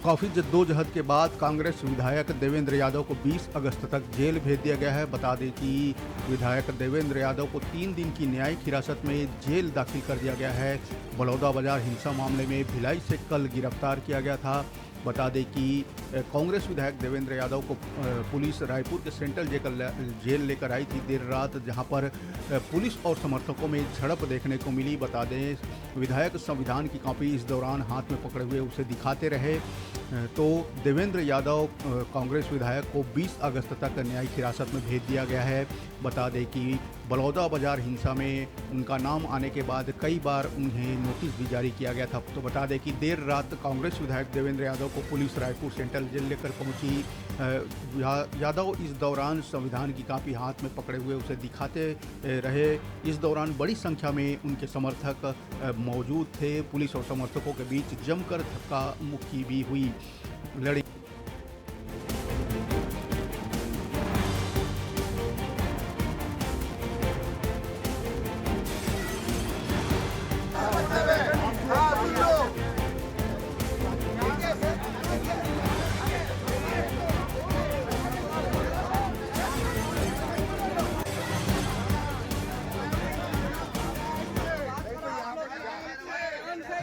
काफ़ी जद्दोजहद के बाद कांग्रेस विधायक देवेंद्र यादव को 20 अगस्त तक जेल भेज दिया गया है। बता दें कि विधायक देवेंद्र यादव को 3 दिन की न्यायिक हिरासत में जेल दाखिल कर दिया गया है। बलौदा बाजार हिंसा मामले में भिलाई से कल गिरफ्तार किया गया था। बता दें कि कांग्रेस विधायक देवेंद्र यादव को पुलिस रायपुर के सेंट्रल जेल लेकर आई थी देर रात, जहां पर पुलिस और समर्थकों में झड़प देखने को मिली। बता दें विधायक संविधान की कॉपी इस दौरान हाथ में पकड़े हुए उसे दिखाते रहे। तो देवेंद्र यादव कांग्रेस विधायक को 20 अगस्त तक न्यायिक हिरासत में भेज दिया गया है। बता दें कि बलौदा बाजार हिंसा में उनका नाम आने के बाद कई बार उन्हें नोटिस भी जारी किया गया था। तो बता दें कि देर रात कांग्रेस विधायक देवेंद्र यादव को पुलिस रायपुर सेंट्रल जेल लेकर पहुंची। यादव इस दौरान संविधान की कॉपी हाथ में पकड़े हुए उसे दिखाते रहे। इस दौरान बड़ी संख्या में उनके समर्थक मौजूद थे। पुलिस और समर्थकों के बीच जमकर धक्का मुक्की भी हुई। लड़ी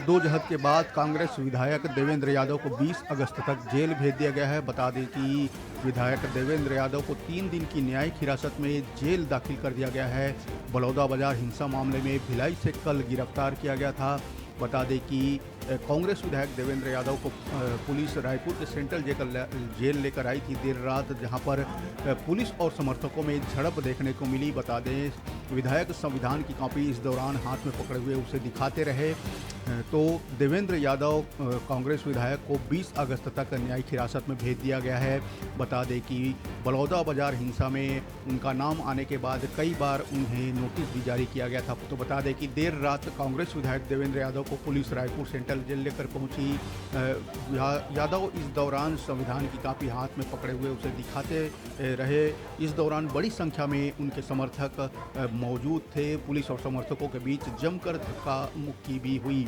2 जहद के बाद कांग्रेस विधायक देवेंद्र यादव को 20 अगस्त तक जेल भेज दिया गया है। बता दें कि विधायक देवेंद्र यादव को 3 दिन की न्यायिक हिरासत में जेल दाखिल कर दिया गया है। बलौदा बाजार हिंसा मामले में भिलाई से कल गिरफ्तार किया गया था। बता दें कि कांग्रेस विधायक देवेंद्र यादव को पुलिस रायपुर के सेंट्रल जेल लेकर आई थी देर रात, जहां पर पुलिस और समर्थकों में झड़प देखने को मिली। बता दें विधायक संविधान की कॉपी इस दौरान हाथ में पकड़े हुए उसे दिखाते रहे। तो देवेंद्र यादव कांग्रेस विधायक को 20 अगस्त तक न्यायिक हिरासत में भेज दिया गया है। बता दें कि बलौदा बाजार हिंसा में उनका नाम आने के बाद कई बार उन्हें नोटिस भी जारी किया गया था। तो बता दें कि देर रात कांग्रेस विधायक देवेंद्र यादव को पुलिस रायपुर सेंट्रल जेल लेकर पहुंची। यादव इस दौरान संविधान की कॉपी हाथ में पकड़े हुए उसे दिखाते रहे। इस दौरान बड़ी संख्या में उनके समर्थक मौजूद थे। पुलिस और समर्थकों के बीच जमकर धक्का मुक्की भी हुई।